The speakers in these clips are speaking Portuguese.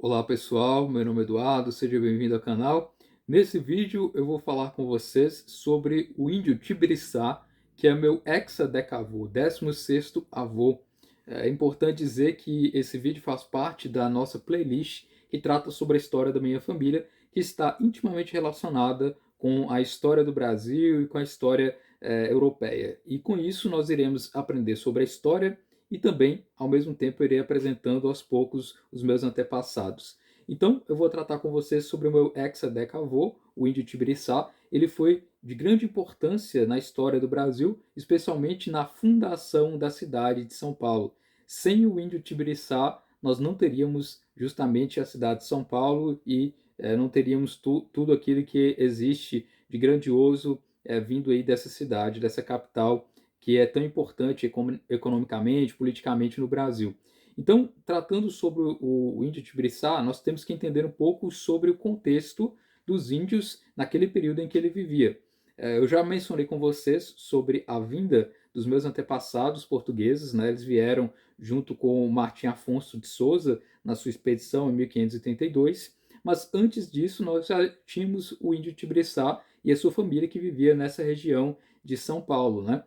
Olá pessoal, meu nome é Eduardo, seja bem-vindo ao canal. Nesse vídeo eu vou falar com vocês sobre o índio Tibiriçá, que é meu hexadecavô, 16º avô. É importante dizer que esse vídeo faz parte da nossa playlist que trata sobre a história da minha família, que está intimamente relacionada com a história do Brasil e com a história europeia. E com isso nós iremos aprender sobre a história e também, ao mesmo tempo, irei apresentando aos poucos os meus antepassados. Então, eu vou tratar com vocês sobre o meu hexadecavô, o índio Tibiriçá. Ele foi de grande importância na história do Brasil, especialmente na fundação da cidade de São Paulo. Sem o índio Tibiriçá, nós não teríamos justamente a cidade de São Paulo e não teríamos tudo aquilo que existe de grandioso vindo aí dessa cidade, dessa capital que é tão importante economicamente, politicamente no Brasil. Então, tratando sobre o índio Tibiriçá, nós temos que entender um pouco sobre o contexto dos índios naquele período em que ele vivia. Eu já mencionei com vocês sobre a vinda dos meus antepassados portugueses, né? Eles vieram junto com Martim Afonso de Souza na sua expedição em 1532, mas antes disso nós já tínhamos o índio Tibiriçá e a sua família que vivia nessa região de São Paulo, né?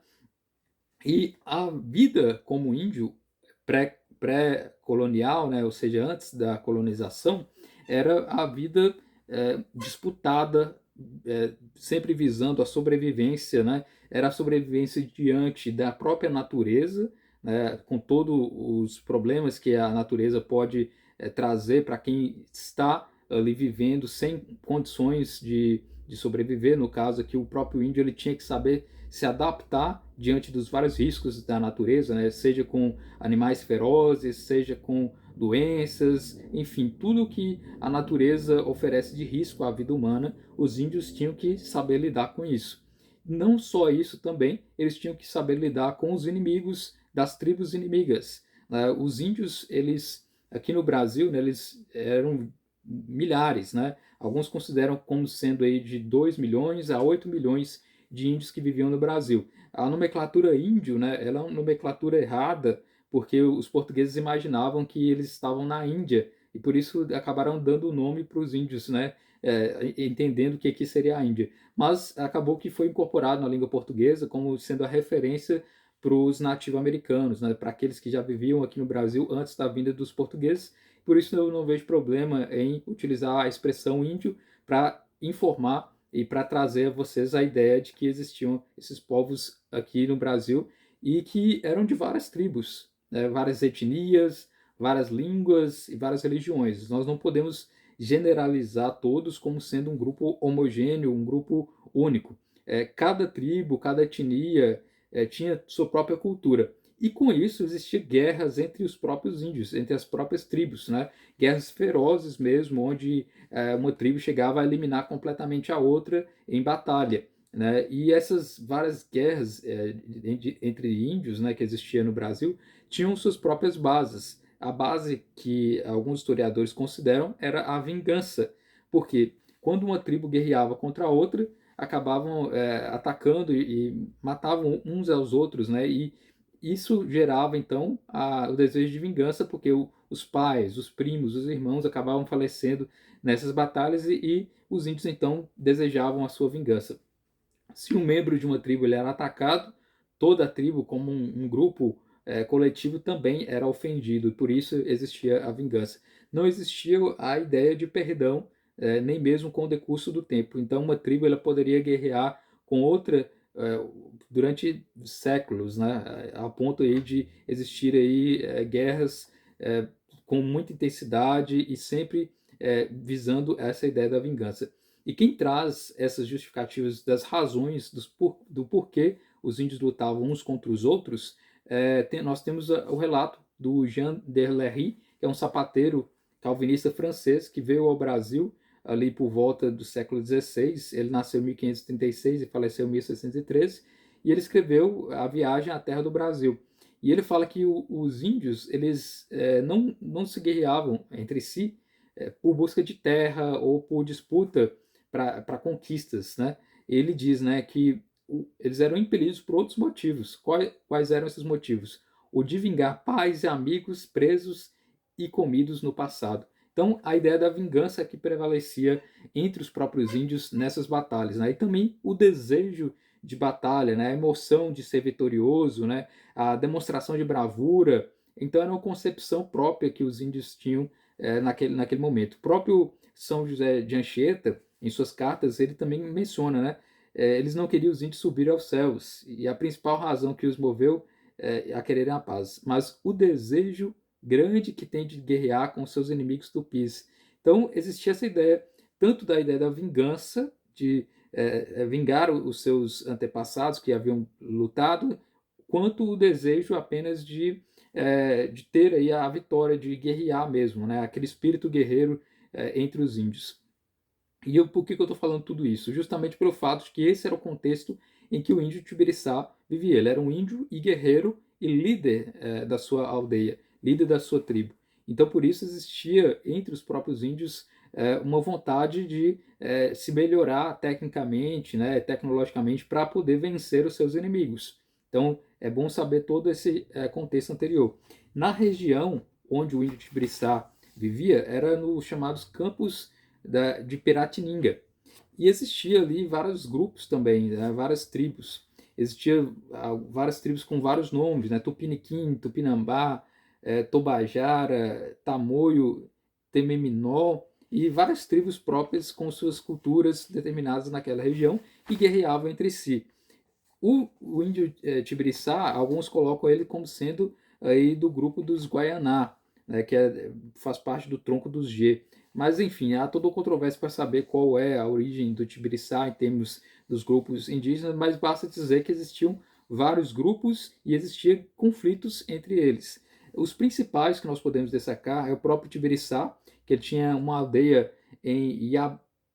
E a vida como índio pré-colonial, né, ou seja, antes da colonização, era a vida disputada, sempre visando a sobrevivência, né? Era a sobrevivência diante da própria natureza, né, com todos os problemas que a natureza pode trazer para quem está ali vivendo sem condições de sobreviver. No caso aqui, o próprio índio ele tinha que saber se adaptar diante dos vários riscos da natureza, né? Seja com animais ferozes, seja com doenças, enfim, tudo que a natureza oferece de risco à vida humana, os índios tinham que saber lidar com isso. Não só isso também, eles tinham que saber lidar com os inimigos das tribos inimigas. Os índios, eles aqui no Brasil, né, eles eram milhares, né? Alguns consideram como sendo aí de 2 milhões a 8 milhões de índios que viviam no Brasil. A nomenclatura índio, né, ela é uma nomenclatura errada, porque os portugueses imaginavam que eles estavam na Índia, e por isso acabaram dando o nome para os índios, né, entendendo que aqui seria a Índia. Mas acabou que foi incorporado na língua portuguesa como sendo a referência para os nativo-americanos, né, para aqueles que já viviam aqui no Brasil antes da vinda dos portugueses. Por isso eu não vejo problema em utilizar a expressão índio para informar e para trazer a vocês a ideia de que existiam esses povos aqui no Brasil e que eram de várias tribos, né, várias etnias, várias línguas e várias religiões. Nós não podemos generalizar todos como sendo um grupo homogêneo, um grupo único. Cada tribo, cada etnia tinha sua própria cultura. E com isso existiam guerras entre os próprios índios, entre as próprias tribos, né? Guerras ferozes mesmo, onde uma tribo chegava a eliminar completamente a outra em batalha. Né? E essas várias guerras entre índios, né, que existiam no Brasil tinham suas próprias bases. A base que alguns historiadores consideram era a vingança, porque quando uma tribo guerreava contra a outra, acabavam atacando e matavam uns aos outros, né? E isso gerava então o desejo de vingança, porque os pais, os primos, os irmãos acabavam falecendo nessas batalhas e os índios então desejavam a sua vingança. Se um membro de uma tribo ele era atacado, toda a tribo, como um grupo coletivo, também era ofendido, e por isso existia a vingança. Não existia a ideia de perdão, nem mesmo com o decurso do tempo. Então, uma tribo ela poderia guerrear com outra durante séculos, né, a ponto aí de existir aí guerras com muita intensidade e sempre visando essa ideia da vingança. E quem traz essas justificativas das razões do porquê os índios lutavam uns contra os outros, nós temos o relato do Jean Derlery, que é um sapateiro calvinista francês que veio ao Brasil ali por volta do século XVI. Ele nasceu em 1536 e faleceu em 1613, e ele escreveu A Viagem à Terra do Brasil. E ele fala que os índios eles não se guerreavam entre si por busca de terra ou por disputa para conquistas, né? Ele diz, né, que eles eram impelidos por outros motivos. Quais eram esses motivos? O de vingar pais e amigos presos e comidos no passado. Então, a ideia da vingança que prevalecia entre os próprios índios nessas batalhas, né? E também o desejo de batalha, né? A emoção de ser vitorioso, né? A demonstração de bravura. Então, era uma concepção própria que os índios tinham naquele momento. O próprio São José de Anchieta, em suas cartas, ele também menciona, né? Eles não queriam os índios subir aos céus, e a principal razão que os moveu a quererem a paz, mas o desejo grande que tem de guerrear com seus inimigos tupis. Então, existia essa ideia, tanto da ideia da vingança, de vingar os seus antepassados que haviam lutado, quanto o desejo apenas de ter aí a vitória, de guerrear mesmo, né? Aquele espírito guerreiro entre os índios. E por que eu estou falando tudo isso? Justamente pelo fato de que esse era o contexto em que o índio Tibiriçá vivia. Ele era um índio e guerreiro e líder da sua aldeia, líder da sua tribo. Então, por isso existia entre os próprios índios uma vontade de se melhorar tecnicamente, né, tecnologicamente, para poder vencer os seus inimigos. Então, é bom saber todo esse contexto anterior. Na região onde o índio Tibiriçá vivia, era nos chamados campos de Piratininga. E existia ali vários grupos também, né, várias tribos. Existia várias tribos com vários nomes, né, Tupiniquim, Tupinambá, Tobajara, Tamoio, Tememinó, e várias tribos próprias com suas culturas determinadas naquela região e guerreavam entre si. O índio Tibiriçá, alguns colocam ele como sendo aí do grupo dos Guaianá, né, que faz parte do tronco dos G. Mas, enfim, há toda controvérsia para saber qual é a origem do Tibiriçá em termos dos grupos indígenas, mas basta dizer que existiam vários grupos e existiam conflitos entre eles. Os principais que nós podemos destacar é o próprio Tibiriçá, que ele tinha uma aldeia em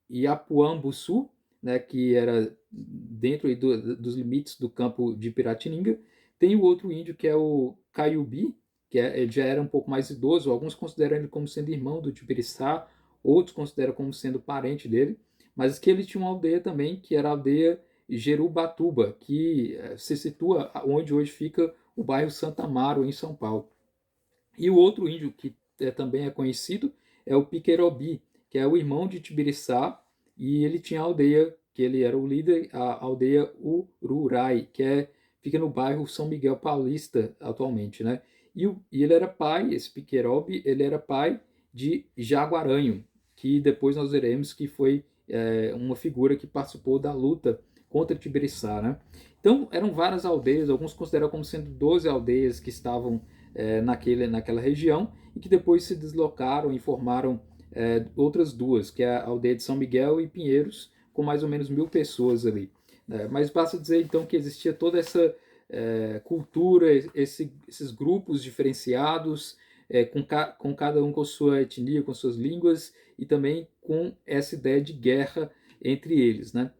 Iapuambuçu, né, que era dentro aí dos limites do campo de Piratininga. Tem o outro índio que é o Caiubi, que ele já era um pouco mais idoso. Alguns consideram ele como sendo irmão do Tibiriçá, outros consideram como sendo parente dele, mas que ele tinha uma aldeia também, que era a aldeia Jerubatuba, que se situa onde hoje fica o bairro Santa Amaro, em São Paulo. E o outro índio que também é conhecido é o Piquerobi, que é o irmão de Tibiriçá, e ele tinha a aldeia, que ele era o líder, a aldeia Ururai, fica no bairro São Miguel Paulista atualmente, né? E ele era pai, esse Piquerobi, ele era pai de Jaguaranho, que depois nós veremos que foi uma figura que participou da luta contra Tibiriçá, né? Então, eram várias aldeias, alguns consideram como sendo 12 aldeias que estavam naquela região e que depois se deslocaram e formaram outras duas, que é a aldeia de São Miguel e Pinheiros, com mais ou menos 1.000 pessoas ali. Mas basta dizer então que existia toda essa cultura, esses grupos diferenciados, com cada um com sua etnia, com suas línguas e também com essa ideia de guerra entre eles, né?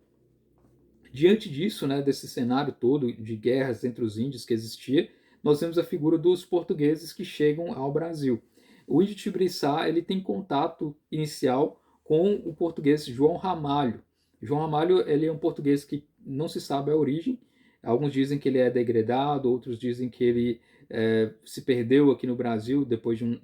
Diante disso, né, desse cenário todo de guerras entre os índios que existia, nós vemos a figura dos portugueses que chegam ao Brasil. O índio Tibriçá ele tem contato inicial com o português João Ramalho. João Ramalho ele é um português que não se sabe a origem. Alguns dizem que ele é degradado, outros dizem que ele se perdeu aqui no Brasil depois de um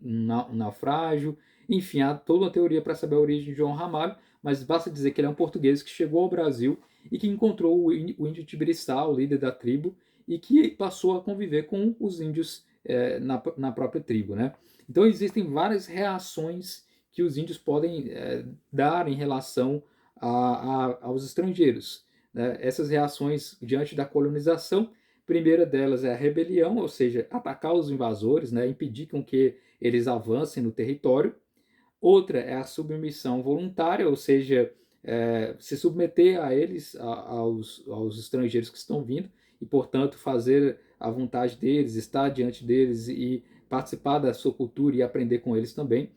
naufrágio. Enfim, há toda uma teoria para saber a origem de João Ramalho, mas basta dizer que ele é um português que chegou ao Brasil e que encontrou o índio Tibiriçá, o líder da tribo, e que passou a conviver com os índios na própria tribo, né? Então existem várias reações que os índios podem dar em relação aos estrangeiros, né? Essas reações diante da colonização, a primeira delas é a rebelião, ou seja, atacar os invasores, né? Impedir com que eles avancem no território. Outra é a submissão voluntária, ou seja, se submeter a eles, aos estrangeiros que estão vindo, e, portanto, fazer a vontade deles, estar diante deles e participar da sua cultura e aprender com eles também.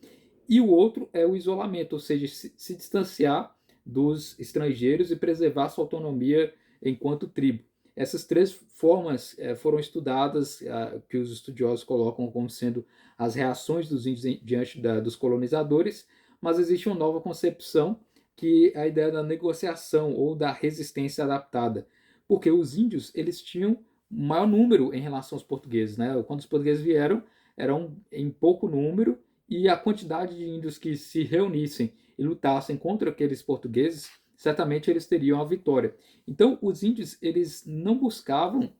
E o outro é o isolamento, ou seja, se distanciar dos estrangeiros e preservar sua autonomia enquanto tribo. Essas três formas foram estudadas, que os estudiosos colocam como sendo as reações dos índios diante dos colonizadores, mas existe uma nova concepção que é a ideia da negociação ou da resistência adaptada, porque os índios eles tinham maior número em relação aos portugueses, né? Quando os portugueses vieram, eram em pouco número e a quantidade de índios que se reunissem e lutassem contra aqueles portugueses, certamente eles teriam a vitória. Então, os índios, eles não buscavam,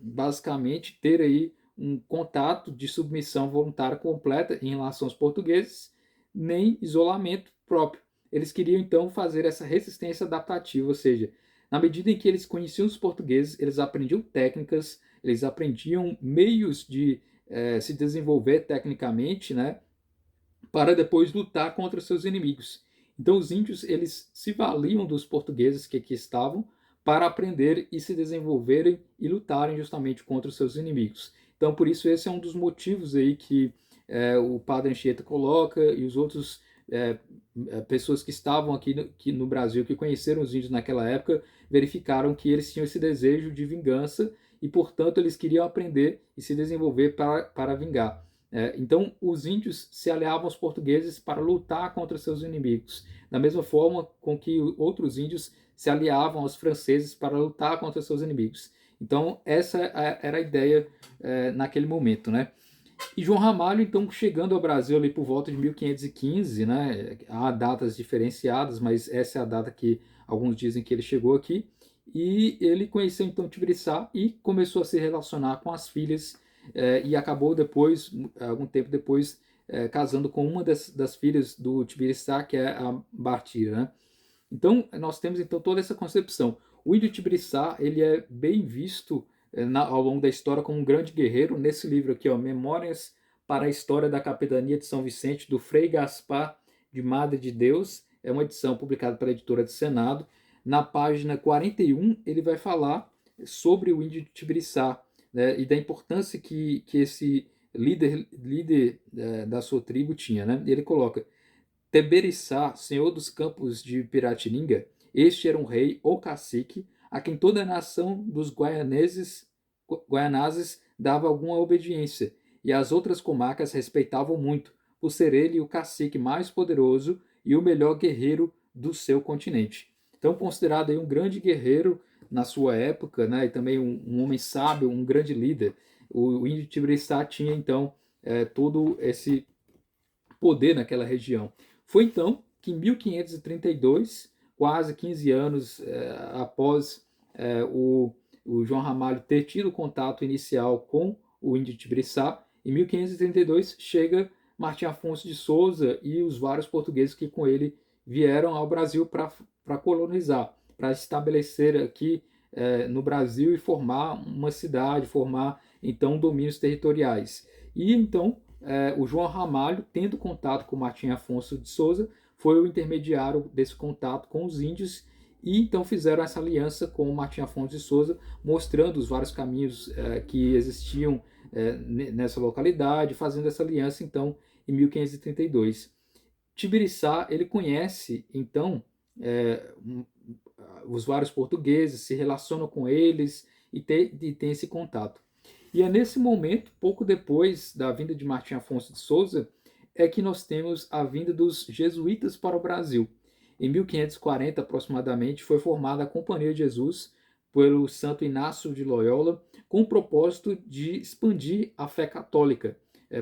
basicamente, ter aí um contato de submissão voluntária completa em relação aos portugueses, nem isolamento próprio. Eles queriam, então, fazer essa resistência adaptativa, ou seja, na medida em que eles conheciam os portugueses, eles aprendiam técnicas, eles aprendiam meios de se desenvolver tecnicamente, né, para depois lutar contra os seus inimigos. Então os índios, eles se valiam dos portugueses que aqui estavam para aprender e se desenvolverem e lutarem justamente contra os seus inimigos. Então por isso esse é um dos motivos aí que o padre Anchieta coloca e os outros pessoas que estavam aqui no Brasil, que conheceram os índios naquela época, verificaram que eles tinham esse desejo de vingança e, portanto, eles queriam aprender e se desenvolver para vingar. Então, os índios se aliavam aos portugueses para lutar contra seus inimigos, da mesma forma com que outros índios se aliavam aos franceses para lutar contra seus inimigos. Então, essa era a ideia naquele momento, né? E João Ramalho, então, chegando ao Brasil ali por volta de 1515, né? Há datas diferenciadas, mas essa é a data que alguns dizem que ele chegou aqui. E ele conheceu então Tibiriçá e começou a se relacionar com as filhas e acabou depois, algum tempo depois, casando com uma das filhas do Tibiriçá, que é a Bartira, né? Então, nós temos então toda essa concepção. O índio Tibiriçá, ele é bem visto ao longo da história como um grande guerreiro. Nesse livro aqui, ó, Memórias para a História da Capitania de São Vicente, do Frei Gaspar de Madre de Deus, é uma edição publicada pela editora do Senado. Na página 41, ele vai falar sobre o índio Tibiriçá, né, e da importância que esse líder da sua tribo tinha. Né? Ele coloca: Teberiçá, senhor dos campos de Piratininga, este era um rei ou cacique a quem toda a nação dos guaianazes dava alguma obediência, e as outras comarcas respeitavam muito, por ser ele o cacique mais poderoso e o melhor guerreiro do seu continente. Então, considerado aí um grande guerreiro na sua época, né, e também um homem sábio, um grande líder, o índio Tibiriçá tinha então todo esse poder naquela região. Foi então que em 1532, quase 15 anos após o João Ramalho ter tido contato inicial com o índio Tibiriçá, em 1532 chega Martim Afonso de Souza e os vários portugueses que com ele vieram ao Brasil para colonizar, para estabelecer aqui no Brasil e formar uma cidade, formar então domínios territoriais. E então o João Ramalho, tendo contato com Martim Afonso de Souza, foi o intermediário desse contato com os índios e então fizeram essa aliança com o Martim Afonso de Souza, mostrando os vários caminhos que existiam nessa localidade, fazendo essa aliança então em 1532. Tibiriçá, ele conhece então os vários portugueses, se relaciona com eles e tem esse contato. E é nesse momento, pouco depois da vinda de Martim Afonso de Souza, é que nós temos a vinda dos jesuítas para o Brasil. Em 1540, aproximadamente, foi formada a Companhia de Jesus pelo Santo Inácio de Loyola, com o propósito de expandir a fé católica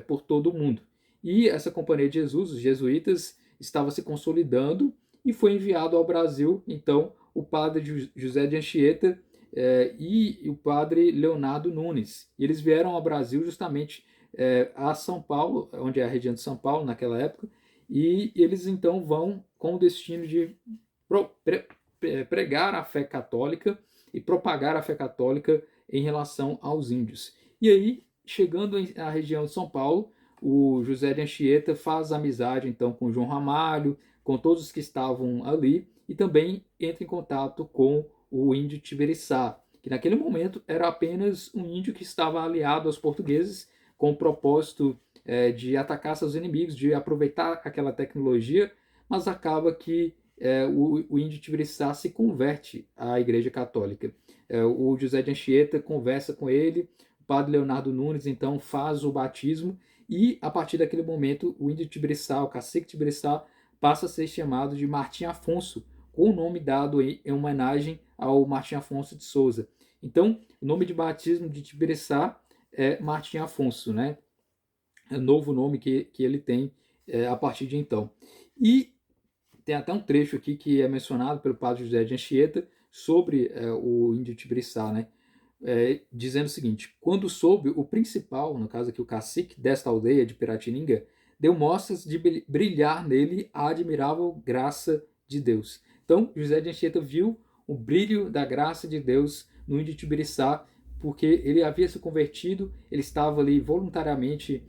por todo o mundo. E essa Companhia de Jesus, os jesuítas, estava se consolidando e foi enviado ao Brasil, então, o padre José de Anchieta e o padre Leonardo Nunes. E eles vieram ao Brasil justamente a São Paulo, onde é a região de São Paulo naquela época, e eles então vão com o destino de pregar a fé católica e propagar a fé católica em relação aos índios. E aí, chegando à região de São Paulo, o José de Anchieta faz amizade então com João Ramalho, com todos os que estavam ali, e também entra em contato com o índio Tibiriçá, que naquele momento era apenas um índio que estava aliado aos portugueses com o propósito de atacar seus inimigos, de aproveitar aquela tecnologia, mas acaba que o índio Tibiriçá se converte à Igreja Católica. O José de Anchieta conversa com ele, o padre Leonardo Nunes então faz o batismo e a partir daquele momento o índio Tibiriçá, o cacique Tibiriçá, passa a ser chamado de Martim Afonso, com o nome dado em homenagem ao Martim Afonso de Souza. Então, o nome de batismo de Tibiriçá é Martim Afonso, né? novo nome que ele tem a partir de então. E tem até um trecho aqui que é mencionado pelo padre José de Anchieta sobre o índio Tibiriçá, né? Dizendo o seguinte: quando soube, o principal, no caso aqui o cacique desta aldeia de Piratininga, deu mostras de brilhar nele a admirável graça de Deus. Então, José de Anchieta viu o brilho da graça de Deus no índio Tibiriçá, porque ele havia se convertido, ele estava ali voluntariamente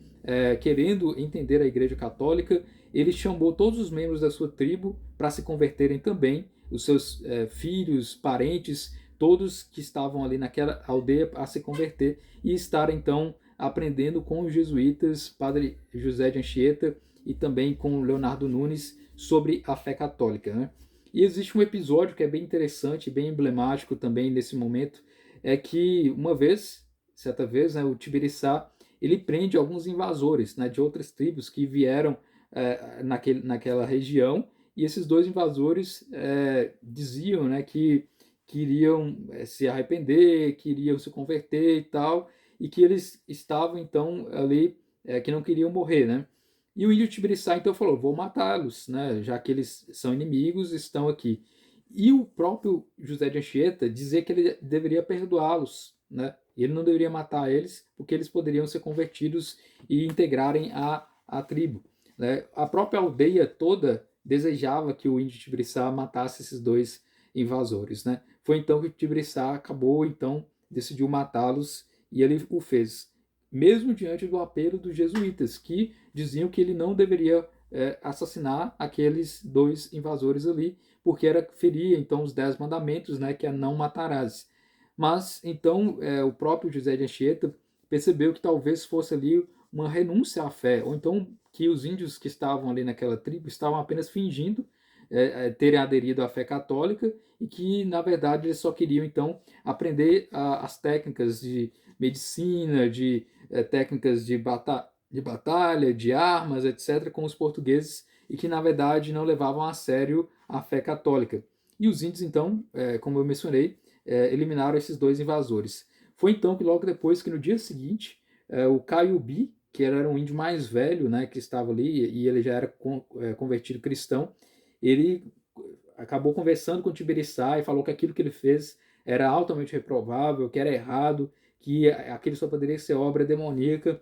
querendo entender a Igreja Católica. Ele chamou todos os membros da sua tribo para se converterem também, os seus filhos, parentes, todos que estavam ali naquela aldeia a se converter e estar então aprendendo com os jesuítas, Padre José de Anchieta e também com Leonardo Nunes sobre a fé católica, né? E existe um episódio que é bem interessante, bem emblemático também nesse momento, é que uma vez, certa vez, né, o Tibiriçá ele prende alguns invasores, né, de outras tribos que vieram naquela região, e esses dois invasores diziam, né, que queriam se arrepender, queriam se converter e tal, e que eles estavam então ali, que não queriam morrer, né? E o índio Tibiriçá então falou: vou matá-los, né? Já que eles são inimigos, estão aqui. E o próprio José de Anchieta dizia que ele deveria perdoá-los, né? Ele não deveria matar eles, porque eles poderiam ser convertidos e integrarem a tribo, né? A própria aldeia toda desejava que o índio Tibiriçá matasse esses dois invasores, né? Foi então que o Tibiriçá acabou, então, decidiu matá-los e ele o fez, mesmo diante do apelo dos jesuítas, que diziam que ele não deveria assassinar aqueles dois invasores ali, porque era feria então os 10 mandamentos, né, que é não matarás. Mas então o próprio José de Anchieta percebeu que talvez fosse ali uma renúncia à fé, ou então que os índios que estavam ali naquela tribo estavam apenas fingindo terem aderido à fé católica e que, na verdade, eles só queriam, então, aprender as técnicas de medicina, de técnicas de batalha, de armas, etc., com os portugueses e que, na verdade, não levavam a sério a fé católica. E os índios, então, como eu mencionei, eliminaram esses dois invasores. Foi então que, logo depois, que no dia seguinte, o Caiubi, que era um índio mais velho, né, que estava ali, e ele já era convertido cristão, ele acabou conversando com o Tibiriçá e falou que aquilo que ele fez era altamente reprovável, que era errado, que aquilo só poderia ser obra demoníaca.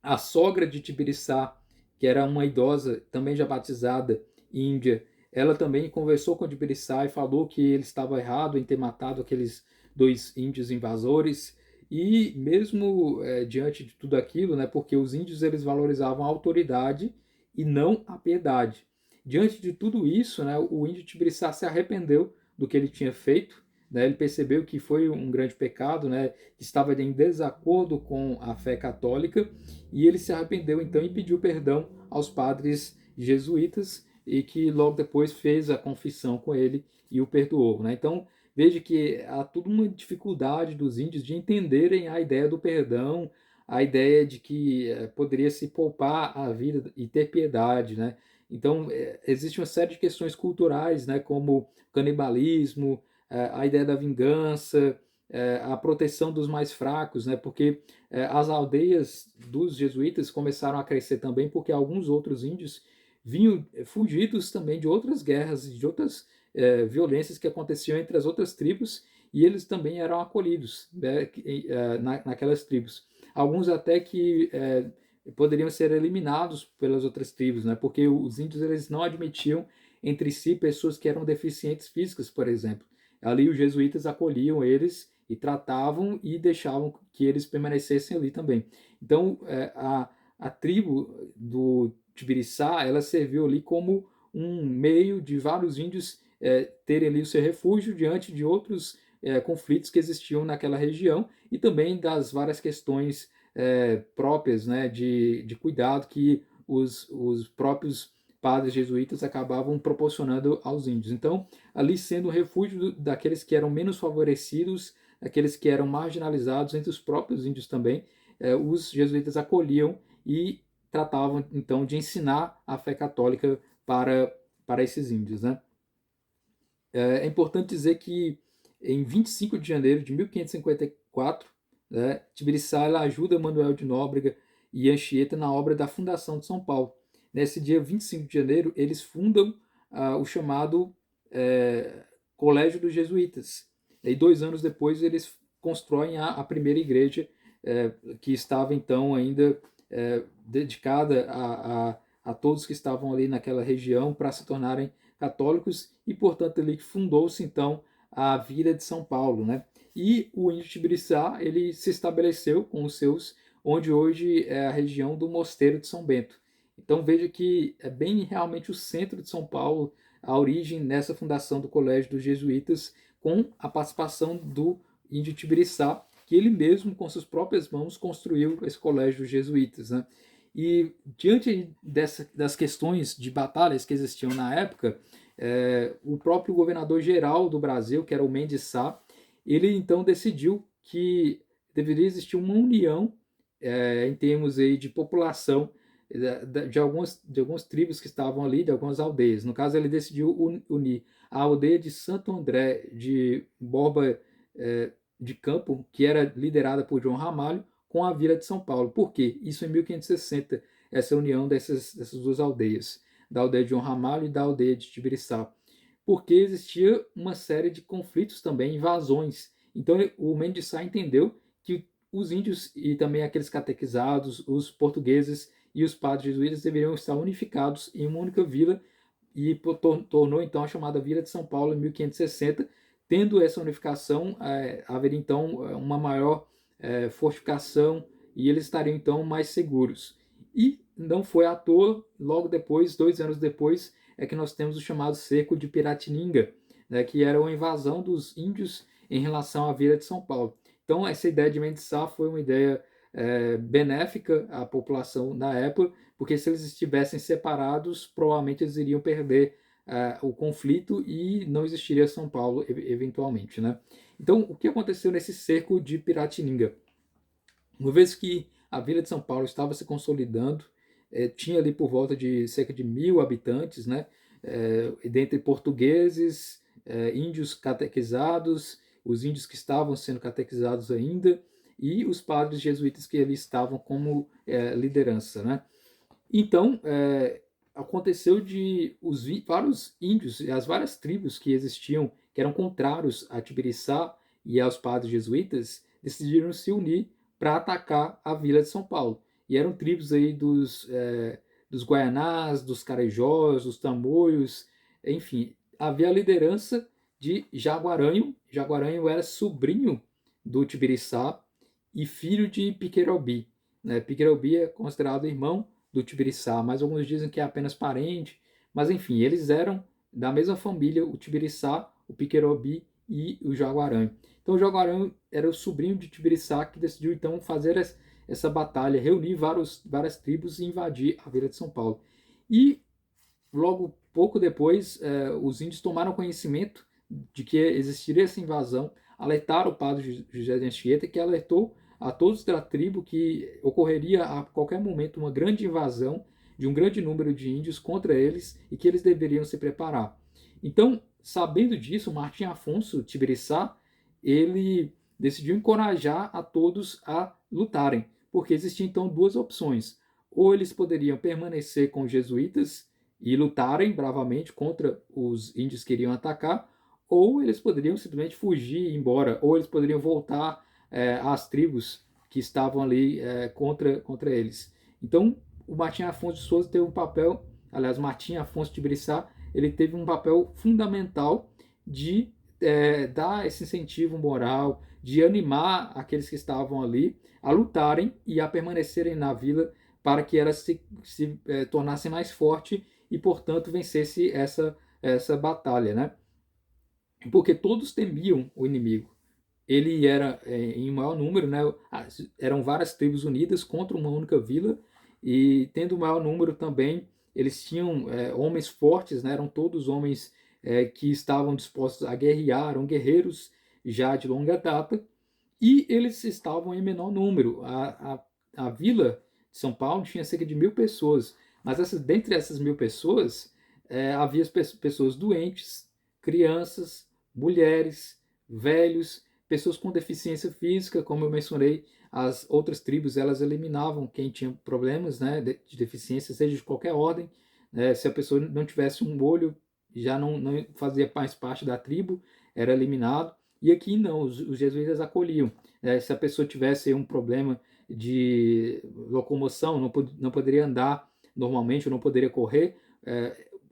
A sogra de Tibiriçá, que era uma idosa, também já batizada, índia, ela também conversou com o Tibiriçá e falou que ele estava errado em ter matado aqueles dois índios invasores. E mesmo diante de tudo aquilo, né, porque os índios eles valorizavam a autoridade e não a piedade. Diante de tudo isso, né, o índio Tibiriçá se arrependeu do que ele tinha feito, né, ele percebeu que foi um grande pecado, né, que estava em desacordo com a fé católica, e ele se arrependeu então e pediu perdão aos padres jesuítas e que logo depois fez a confissão com ele e o perdoou, né? Então veja que há toda uma dificuldade dos índios de entenderem a ideia do perdão, a ideia de que poderia se poupar a vida e ter piedade, né? Então existe uma série de questões culturais, né, como canibalismo, a ideia da vingança, a proteção dos mais fracos, né? Porque as aldeias dos jesuítas começaram a crescer também porque alguns outros índios vinham fugidos também de outras guerras, de outras violências que aconteciam entre as outras tribos, e eles também eram acolhidos, né, naquelas tribos. Alguns até que poderiam ser eliminados pelas outras tribos, né? Porque os índios eles não admitiam entre si pessoas que eram deficientes físicas, por exemplo. Ali os jesuítas acolhiam eles e tratavam e deixavam que eles permanecessem ali também. Então, a tribo do Tibiriçá, ela serviu ali como um meio de vários índios terem ali o seu refúgio diante de outros conflitos que existiam naquela região e também das várias questões próprias, né, de cuidado que os próprios padres jesuítas acabavam proporcionando aos índios. Então, ali sendo um refúgio daqueles que eram menos favorecidos, aqueles que eram marginalizados entre os próprios índios também, os jesuítas acolhiam e tratavam então de ensinar a fé católica para esses índios, né? É importante dizer que em 25 de janeiro de 1554, né, Tibiriçá ela ajuda Manuel de Nóbrega e Anchieta na obra da fundação de São Paulo. Nesse dia 25 de janeiro, eles fundam o chamado Colégio dos Jesuítas. E 2 anos depois, eles constroem a primeira igreja, que estava então ainda dedicada a todos que estavam ali naquela região para se tornarem católicos, e portanto ali fundou-se então a Vila de São Paulo, né? E o índio Tibiriçá, ele se estabeleceu com os seus, onde hoje é a região do Mosteiro de São Bento. Então veja que é bem realmente o centro de São Paulo, a origem nessa fundação do Colégio dos Jesuítas, com a participação do índio Tibiriçá, que ele mesmo, com suas próprias mãos, construiu esse Colégio dos Jesuítas, né? E diante das questões de batalhas que existiam na época, o próprio governador-geral do Brasil, que era o Mendes Sá, ele então decidiu que deveria existir uma união em termos aí de população de algumas tribos que estavam ali, de algumas aldeias. No caso, ele decidiu unir a aldeia de Santo André de Borba de Campo, que era liderada por João Ramalho, com a Vila de São Paulo. Por quê? Isso em 1560, essa união dessas duas aldeias, da aldeia de João Ramalho e da aldeia de Tibiriçá. Porque existia uma série de conflitos também, invasões. Então o Mendes Sá entendeu que os índios e também aqueles catequizados, os portugueses e os padres jesuítas deveriam estar unificados em uma única vila, e tornou então a chamada Vila de São Paulo em 1560. Tendo essa unificação, haveria então uma maior fortificação, e eles estariam então mais seguros. E não foi à toa, logo depois, 2 anos depois, é que nós temos o chamado Cerco de Piratininga, né, que era uma invasão dos índios em relação à Vila de São Paulo. Então, essa ideia de Mendes Sá foi uma ideia benéfica à população na época, porque se eles estivessem separados, provavelmente eles iriam perder o conflito e não existiria São Paulo eventualmente, né? Então, o que aconteceu nesse cerco de Piratininga? Uma vez que a Vila de São Paulo estava se consolidando, tinha ali por volta de cerca de 1.000 habitantes, né? Dentre portugueses, índios catequizados, os índios que estavam sendo catequizados ainda, e os padres jesuítas que ali estavam como liderança, né? Então, aconteceu de vários índios e as várias tribos que existiam, que eram contrários a Tibiriçá e aos padres jesuítas, decidiram se unir para atacar a Vila de São Paulo. E eram tribos aí dos Guaianás, dos Carijós, dos Tamoios, enfim, havia a liderança de Jaguaranho. Jaguaranho era sobrinho do Tibiriçá e filho de Piquerobi, né? Piquerobi é considerado irmão do Tibiriçá, mas alguns dizem que é apenas parente. Mas enfim, eles eram da mesma família, o Tibiriçá, o Piquerobi e o Jaguaranho. Então o Jaguaranho era o sobrinho de Tibiriçá, que decidiu então fazer essa batalha, reunir várias tribos e invadir a Vila de São Paulo. E logo pouco depois, os índios tomaram conhecimento de que existiria essa invasão, alertaram o padre José de Anchieta, que alertou a todos da tribo que ocorreria a qualquer momento uma grande invasão de um grande número de índios contra eles e que eles deveriam se preparar. Então, sabendo disso, Martim Afonso Tibiriçá, ele decidiu encorajar a todos a lutarem, porque existiam então duas opções. Ou eles poderiam permanecer com os jesuítas e lutarem bravamente contra os índios que iriam atacar, ou eles poderiam simplesmente fugir e ir embora, ou eles poderiam voltar às tribos que estavam ali contra eles. Então, o Martim Afonso de Souza teve um papel, aliás, Martim Afonso de Brissá, ele teve um papel fundamental de dar esse incentivo moral, de animar aqueles que estavam ali a lutarem e a permanecerem na vila para que ela se tornasse mais forte e, portanto, vencesse essa batalha, né? Porque todos temiam o inimigo. Ele era em maior número, né? Eram várias tribos unidas contra uma única vila, e tendo o maior número também, eles tinham homens fortes, né? Eram todos homens que estavam dispostos a guerrear, eram guerreiros já de longa data, e eles estavam em menor número. A vila de São Paulo tinha cerca de 1.000 pessoas, mas dentre essas 1.000 pessoas, havia pessoas doentes, crianças, mulheres, velhos, pessoas com deficiência física, como eu mencionei, as outras tribos elas eliminavam quem tinha problemas, né, de deficiência, seja de qualquer ordem, né, se a pessoa não tivesse um olho, já não fazia mais parte da tribo, era eliminado. E aqui não, os jesuítas acolhiam. Se a pessoa tivesse um problema de locomoção, não poderia andar normalmente, ou não poderia correr,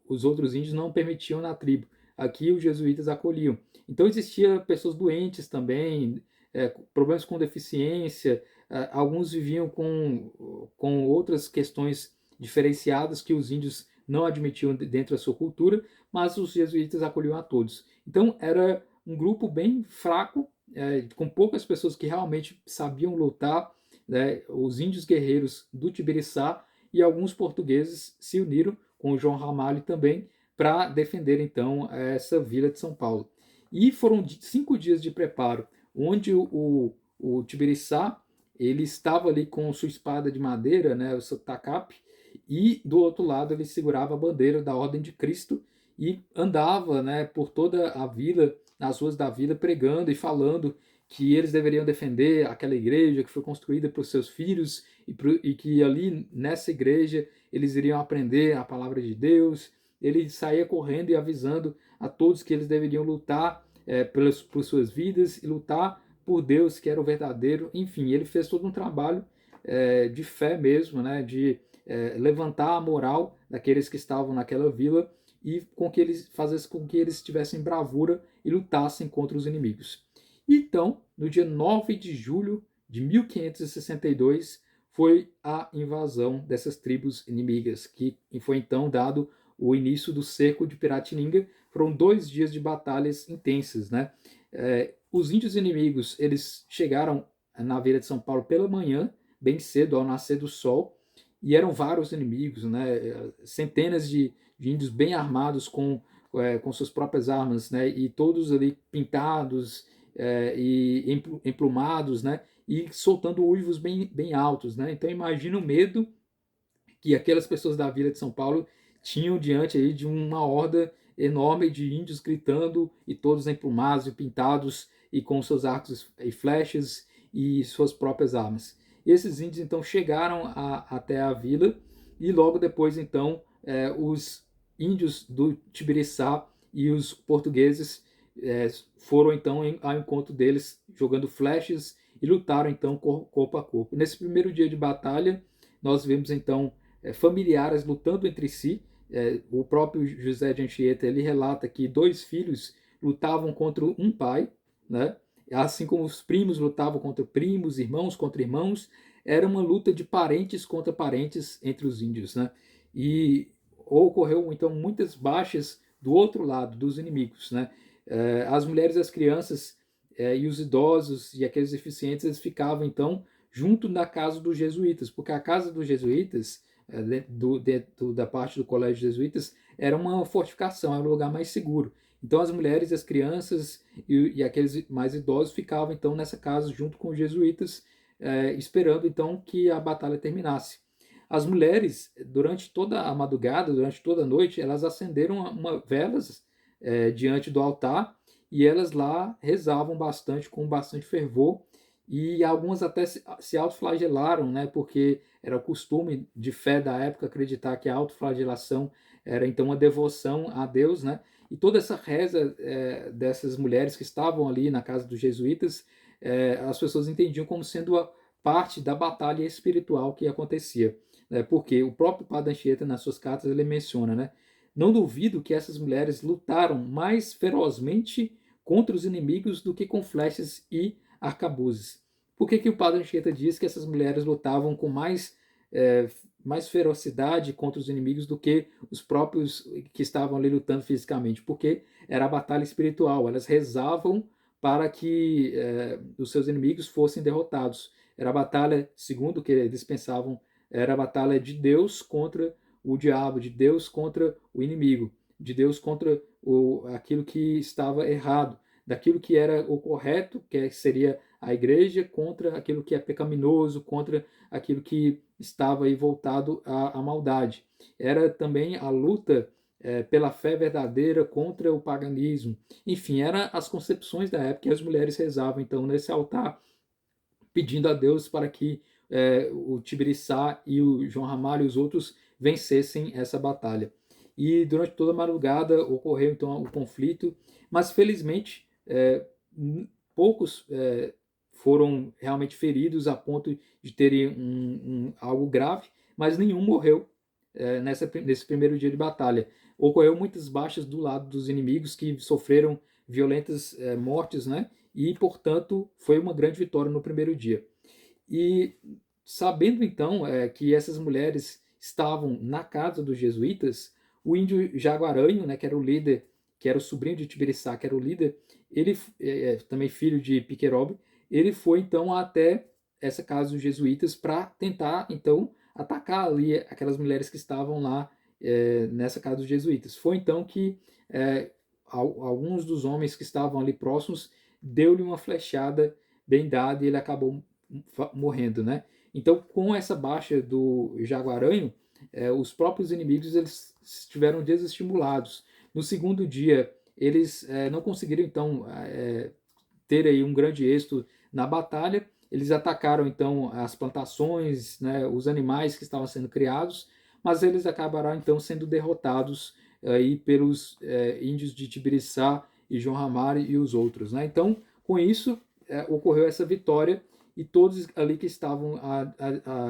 os outros índios não permitiam na tribo. Aqui os jesuítas acolhiam. Então existia pessoas doentes também, problemas com deficiência, alguns viviam com outras questões diferenciadas que os índios não admitiam dentro da sua cultura, mas os jesuítas acolhiam a todos. Então era um grupo bem fraco, com poucas pessoas que realmente sabiam lutar, né? Os índios guerreiros do Tibiriçá e alguns portugueses se uniram com o João Ramalho também para defender então essa vila de São Paulo. E foram 5 dias de preparo, onde o Tibiriçá ele estava ali com sua espada de madeira, né, o seu tacape, e do outro lado ele segurava a bandeira da Ordem de Cristo e andava, né, por toda a vila, nas ruas da vila, pregando e falando que eles deveriam defender aquela igreja que foi construída para os seus filhos e que ali nessa igreja eles iriam aprender a palavra de Deus. Ele saía correndo e avisando a todos que eles deveriam lutar por suas vidas e lutar por Deus, que era o verdadeiro. Enfim, ele fez todo um trabalho de fé mesmo, né, de levantar a moral daqueles que estavam naquela vila e fazesse com que eles tivessem bravura e lutassem contra os inimigos. Então, no dia 9 de julho de 1562, foi a invasão dessas tribos inimigas, que foi então dado o início do cerco de Piratininga. Foram 2 dias de batalhas intensas, né? Os índios inimigos, eles chegaram na Vila de São Paulo pela manhã, bem cedo, ao nascer do sol, e eram vários inimigos, né? Centenas de índios bem armados com suas próprias armas, né? E todos ali pintados e emplumados, né? E soltando uivos bem altos, né? Então imagina o medo que aquelas pessoas da Vila de São Paulo tinham diante aí de uma horda enorme de índios gritando e todos emplumados e pintados e com seus arcos e flechas e suas próprias armas. E esses índios então chegaram até a vila e logo depois então os índios do Tibiriçá e os portugueses foram então ao encontro deles jogando flechas e lutaram então corpo a corpo. Nesse primeiro dia de batalha nós vemos então familiares lutando entre si. O próprio José de Anchieta ele relata que 2 filhos lutavam contra um pai, né? Assim como os primos lutavam contra primos, irmãos contra irmãos, era uma luta de parentes contra parentes entre os índios, né? E ocorreu então muitas baixas do outro lado dos inimigos, né? As mulheres, as crianças e os idosos e aqueles deficientes eles ficavam então junto da casa dos jesuítas, porque a casa dos jesuítas dentro da parte do colégio jesuítas era uma fortificação, era um lugar mais seguro. Então as mulheres, as crianças e aqueles mais idosos ficavam então nessa casa junto com os jesuítas, esperando então que a batalha terminasse. As mulheres, durante toda a madrugada, durante toda a noite, elas acenderam velas diante do altar e elas lá rezavam bastante, com bastante fervor, e algumas até se autoflagelaram, né, porque era o costume de fé da época acreditar que a autoflagelação era então uma devoção a Deus, né, e toda essa reza dessas mulheres que estavam ali na casa dos jesuítas, as pessoas entendiam como sendo a parte da batalha espiritual que acontecia, né, porque o próprio Padre Anchieta, nas suas cartas, ele menciona, né, não duvido que essas mulheres lutaram mais ferozmente contra os inimigos do que com flechas e arcabuzes. Por que o Padre Anchieta diz que essas mulheres lutavam com mais ferocidade contra os inimigos do que os próprios que estavam ali lutando fisicamente? Porque era a batalha espiritual, elas rezavam para que os seus inimigos fossem derrotados. Era a batalha, segundo o que eles pensavam, era a batalha de Deus contra o diabo, de Deus contra o inimigo, de Deus contra aquilo que estava errado, daquilo que era o correto, que seria a igreja, contra aquilo que é pecaminoso, contra aquilo que estava aí voltado à maldade. Era também a luta pela fé verdadeira contra o paganismo. Enfim, eram as concepções da época e as mulheres rezavam então nesse altar, pedindo a Deus para que o Tibiriçá e o João Ramalho e os outros vencessem essa batalha. E durante toda a madrugada ocorreu então o conflito, mas felizmente poucos foram realmente feridos a ponto de terem algo grave, mas nenhum morreu nesse primeiro dia de batalha. Ocorreu muitas baixas do lado dos inimigos que sofreram violentas mortes, né? E, portanto, foi uma grande vitória no primeiro dia. E sabendo então que essas mulheres estavam na casa dos jesuítas, o índio Jaguaranho, né, que era o líder, que era o sobrinho de Tibiriçá, que era o líder, ele também filho de Piquerobe, ele foi então até essa casa dos jesuítas para tentar então atacar ali aquelas mulheres que estavam lá nessa casa dos jesuítas. Foi então que alguns dos homens que estavam ali próximos deu-lhe uma flechada bem dada e ele acabou morrendo, né? Então, com essa baixa do Jaguaranho, os próprios inimigos eles estiveram desestimulados. No segundo dia, eles não conseguiram então ter aí um grande êxito na batalha. Eles atacaram então as plantações, né, os animais que estavam sendo criados, mas eles acabaram então sendo derrotados aí pelos índios de Tibiriçá e João Ramalho e os outros, né? Então, com isso ocorreu essa vitória e todos ali que estavam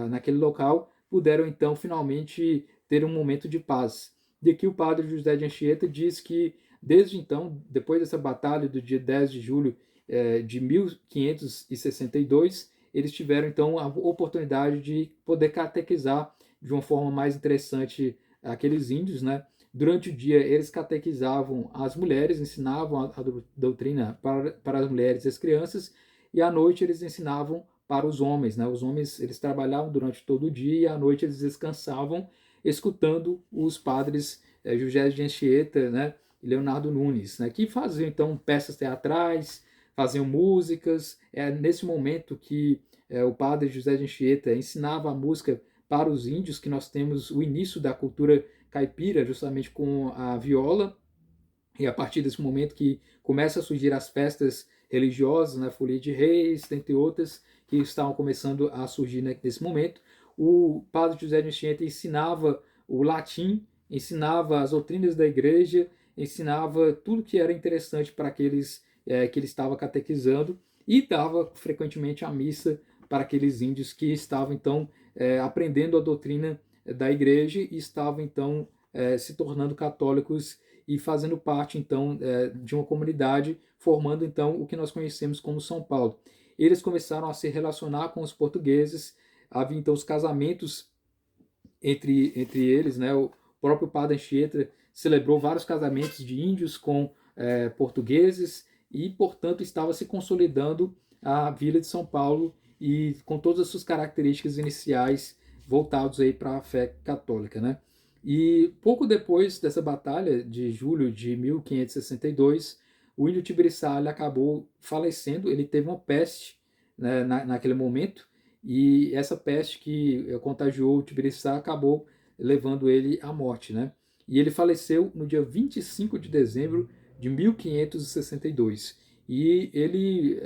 naquele local puderam então finalmente ter um momento de paz. De que o padre José de Anchieta diz que desde então, depois dessa batalha do dia 10 de julho de 1562, eles tiveram então a oportunidade de poder catequizar de uma forma mais interessante aqueles índios, né? Durante o dia eles catequizavam as mulheres, ensinavam a doutrina para as mulheres e as crianças, e à noite eles ensinavam para os homens, né? Os homens eles trabalhavam durante todo o dia e à noite eles descansavam escutando os padres José de Anchieta, né? E Leonardo Nunes, né? Que faziam então peças teatrais, faziam músicas. É nesse momento que o padre José de Anchieta ensinava a música para os índios, que nós temos o início da cultura caipira, justamente com a viola, e a partir desse momento que começa a surgir as festas religiosas, né, Folia de Reis, dentre outras, que estavam começando a surgir nesse momento, o padre José de Anchieta ensinava o latim, ensinava as doutrinas da igreja, ensinava tudo que era interessante para aqueles que ele estava catequizando e dava frequentemente a missa para aqueles índios que estavam então aprendendo a doutrina da igreja e estavam então se tornando católicos e fazendo parte então de uma comunidade, formando então o que nós conhecemos como São Paulo. Eles começaram a se relacionar com os portugueses, havia então os casamentos entre eles, né? O próprio Padre Anchieta celebrou vários casamentos de índios com portugueses e, portanto, estava se consolidando a Vila de São Paulo e com todas as suas características iniciais voltados aí para a fé católica, né? E pouco depois dessa batalha de julho de 1562, o índio Tibiriçá acabou falecendo. Ele teve uma peste, né, naquele momento, e essa peste que contagiou o Tibiriçá acabou levando ele à morte, né? E ele faleceu no dia 25 de dezembro de 1562. E ele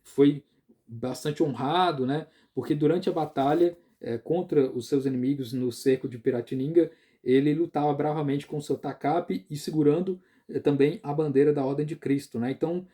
foi bastante honrado, né? Porque durante a batalha contra os seus inimigos no cerco de Piratininga, ele lutava bravamente com seu tacape e segurando também a bandeira da Ordem de Cristo, né? Então,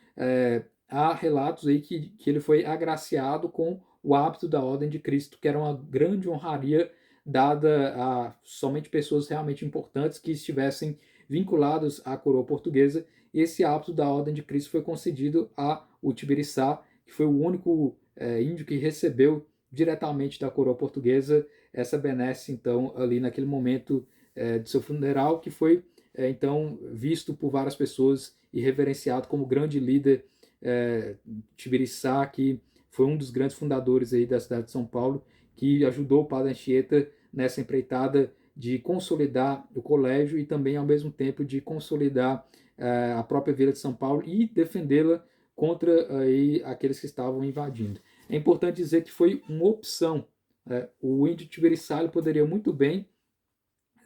há relatos aí que ele foi agraciado com o hábito da Ordem de Cristo, que era uma grande honraria dada a somente pessoas realmente importantes que estivessem vinculados à coroa portuguesa. E esse hábito da Ordem de Cristo foi concedido a Tibiriçá, que foi o único índio que recebeu diretamente da coroa portuguesa essa benesse, então, ali naquele momento de seu funeral, que foi, então, visto por várias pessoas e reverenciado como grande líder Tibiriçá, que foi um dos grandes fundadores aí da cidade de São Paulo, que ajudou o padre Anchieta nessa empreitada de consolidar o colégio e também, ao mesmo tempo, de consolidar a própria Vila de São Paulo e defendê-la contra aí, aqueles que estavam invadindo. É importante dizer que foi uma opção. O índio Tibiriçá poderia muito bem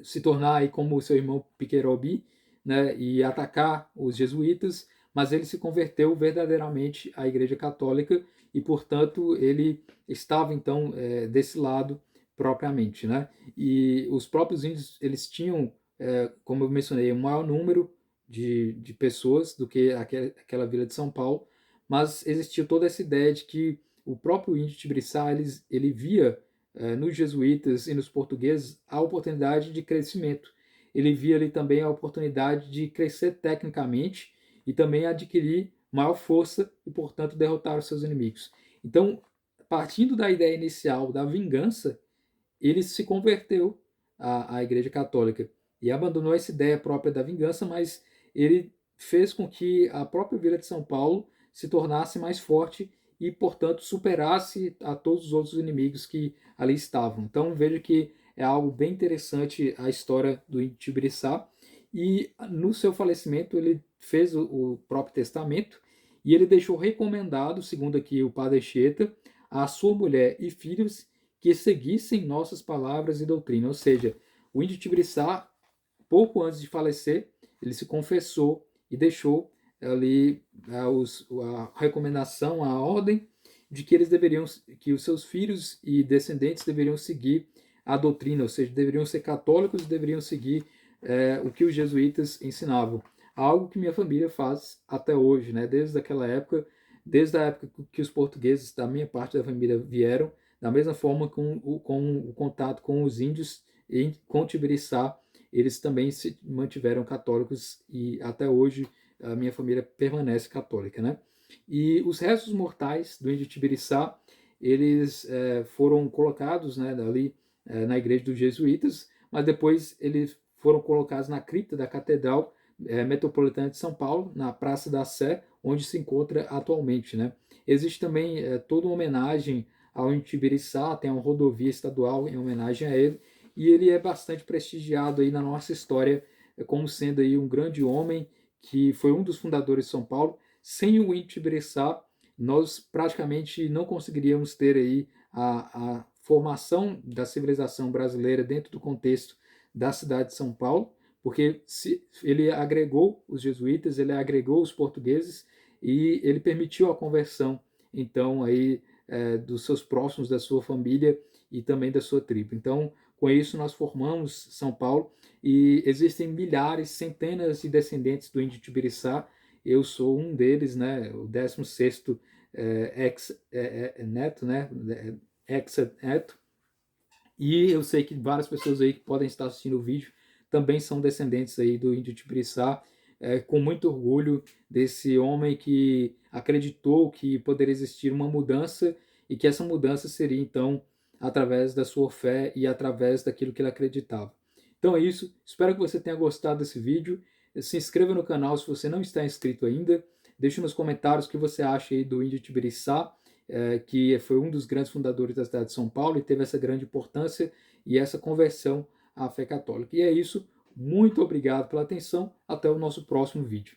se tornar aí como o seu irmão Piquerobi, né, e atacar os jesuítas, mas ele se converteu verdadeiramente à Igreja Católica e, portanto, ele estava então desse lado propriamente, né? E os próprios índios eles tinham, como eu mencionei, um maior número de pessoas do que aquela vila de São Paulo, mas existia toda essa ideia de que o próprio índio Tibiriçá ele via nos jesuítas e nos portugueses a oportunidade de crescimento. Ele via ali também a oportunidade de crescer tecnicamente e também adquirir maior força e, portanto, derrotar os seus inimigos. Então, partindo da ideia inicial da vingança, ele se converteu à Igreja Católica e abandonou essa ideia própria da vingança, mas ele fez com que a própria Vila de São Paulo se tornasse mais forte e, portanto, superasse a todos os outros inimigos que ali estavam. Então, veja que é algo bem interessante a história do Tibiriçá. E no seu falecimento, ele fez o próprio testamento e ele deixou recomendado, segundo aqui o Padre Anchieta, a sua mulher e filhos que seguissem nossas palavras e doutrina. Ou seja, o índio Tibiriçá, pouco antes de falecer, ele se confessou e deixou ali a recomendação, a ordem de que eles deveriam, que os seus filhos e descendentes deveriam seguir a doutrina, ou seja, deveriam ser católicos e deveriam seguir o que os jesuítas ensinavam. Algo que minha família faz até hoje, né? Desde aquela época, desde a época que os portugueses da minha parte da família vieram, da mesma forma com o contato com os índios e com Tibiriçá, eles também se mantiveram católicos e até hoje a minha família permanece católica, né? E os restos mortais do índio Tibiriçá, eles foram colocados, né, ali na igreja dos jesuítas, mas depois eles foram colocados na cripta da Catedral Metropolitana de São Paulo, na Praça da Sé, onde se encontra atualmente, né? Existe também toda uma homenagem ao Tibiriçá, tem uma rodovia estadual em homenagem a ele, e ele é bastante prestigiado aí na nossa história como sendo aí um grande homem que foi um dos fundadores de São Paulo. Sem o Tibiriçá, nós praticamente não conseguiríamos ter aí a formação da civilização brasileira dentro do contexto da cidade de São Paulo, porque ele agregou os jesuítas, ele agregou os portugueses e ele permitiu a conversão, então, aí dos seus próximos, da sua família e também da sua tribo. Então, com isso, nós formamos São Paulo e existem milhares, centenas de descendentes do índio Tibiriçá. Eu sou um deles, né? O 16º neto, né? Ex-neto. E eu sei que várias pessoas aí que podem estar assistindo o vídeo também são descendentes aí do índio Tibiriçá, com muito orgulho desse homem que acreditou que poderia existir uma mudança e que essa mudança seria então através da sua fé e através daquilo que ele acreditava. Então é isso, espero que você tenha gostado desse vídeo. Se inscreva no canal se você não está inscrito ainda. Deixe nos comentários o que você acha aí do índio Tibiriçá, que foi um dos grandes fundadores da cidade de São Paulo e teve essa grande importância e essa conversão à fé católica. E é isso, muito obrigado pela atenção, até o nosso próximo vídeo.